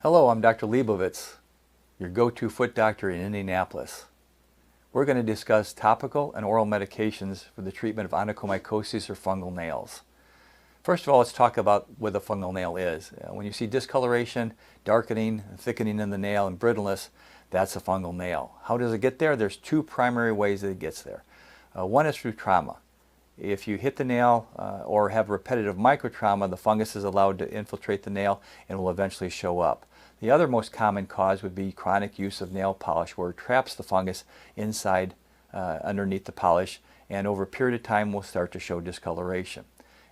Hello, I'm Dr. Leibovitz, your go-to foot doctor in Indianapolis. We're going to discuss topical and oral medications for the treatment of onychomycosis or fungal nails. First of all, let's talk about what a fungal nail is. When you see discoloration, darkening, thickening in the nail, and brittleness, that's a fungal nail. How does it get there? There's two primary ways that it gets there. One is through trauma. If you hit the nail or have repetitive microtrauma, the fungus is allowed to infiltrate the nail and will eventually show up. The other most common cause would be chronic use of nail polish, where it traps the fungus inside underneath the polish, and over a period of time will start to show discoloration.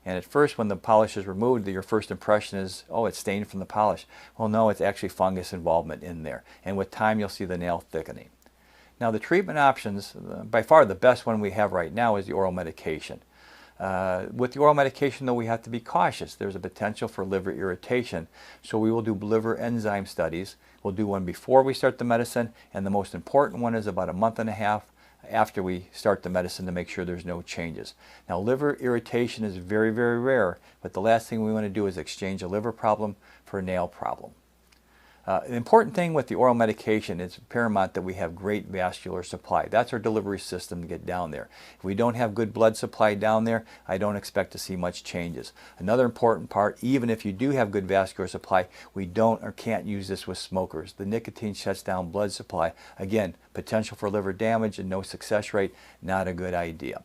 And at first, when the polish is removed, your first impression is, oh, it's stained from the polish. Well, no, it's actually fungus involvement in there. And with time, you'll see the nail thickening. Now, the treatment options, by far the best one we have right now is the oral medication. With the oral medication, though, we have to be cautious. There's a potential for liver irritation, so we will do liver enzyme studies. We'll do one before we start the medicine, and the most important one is about a month and a half after we start the medicine to make sure there's no changes. Now, liver irritation is very, very rare, but the last thing we want to do is exchange a liver problem for a nail problem. The important thing with the oral medication is paramount that we have great vascular supply. That's our delivery system to get down there. If we don't have good blood supply down there, I don't expect to see much changes. Another important part, even if you do have good vascular supply, we don't or can't use this with smokers. The nicotine shuts down blood supply. Again, potential for liver damage and no success rate, not a good idea.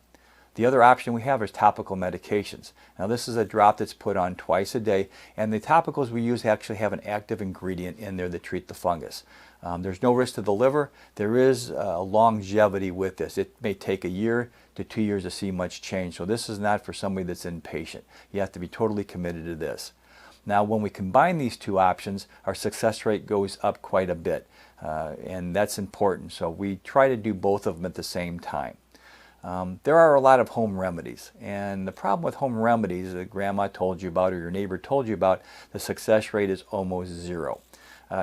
The other option we have is topical medications. Now, this is a drop that's put on twice a day, and the topicals we use actually have an active ingredient in there that treat the fungus. There's no risk to the liver. There is longevity with this. It may take a year to 2 years to see much change, so this is not for somebody that's inpatient. You have to be totally committed to this. Now, when we combine these two options, our success rate goes up quite a bit, and that's important. So we try to do both of them at the same time. There are a lot of home remedies, and the problem with home remedies that grandma told you about or your neighbor told you about, the success rate is almost zero.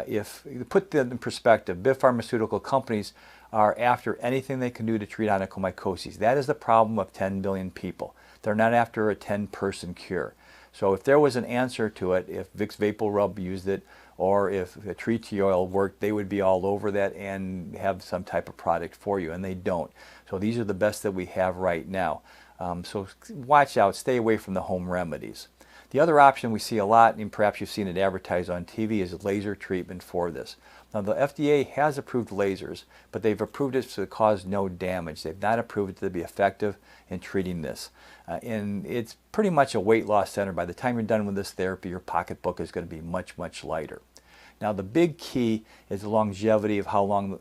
If you put that in perspective, big pharmaceutical companies are after anything they can do to treat onychomycosis. That is the problem of 10 billion people. They're not after a 10-person cure. So if there was an answer to it, if Vicks VapoRub used it, or if a tree tea oil worked, they would be all over that and have some type of product for you, and they don't. So these are the best that we have right now. So watch out, stay away from the home remedies. The other option we see a lot, and perhaps you've seen it advertised on TV, is laser treatment for this. Now, the FDA has approved lasers, but they've approved it to cause no damage. They've not approved it to be effective in treating this. And it's pretty much a weight loss center. By the time you're done with this therapy, your pocketbook is going to be much, much lighter. Now, the big key is the longevity of how long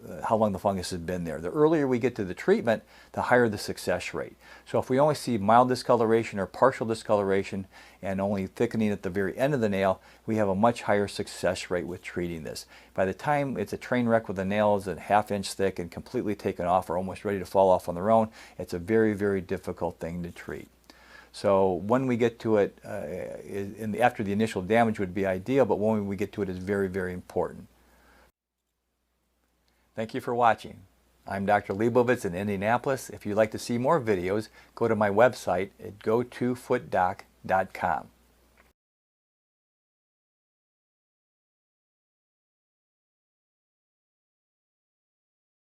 the fungus has been there. The earlier we get to the treatment, the higher the success rate. So if we only see mild discoloration or partial discoloration and only thickening at the very end of the nail, we have a much higher success rate with treating this. By the time it's a train wreck with the nails a half-inch thick and completely taken off or almost ready to fall off on their own, it's a very, very difficult thing to treat. So when we get to it, after the initial damage would be ideal, but when we get to it is very, very important. Thank you for watching. I'm Dr. Leibovitz in Indianapolis. If you'd like to see more videos, go to my website at gotofootdoc.com.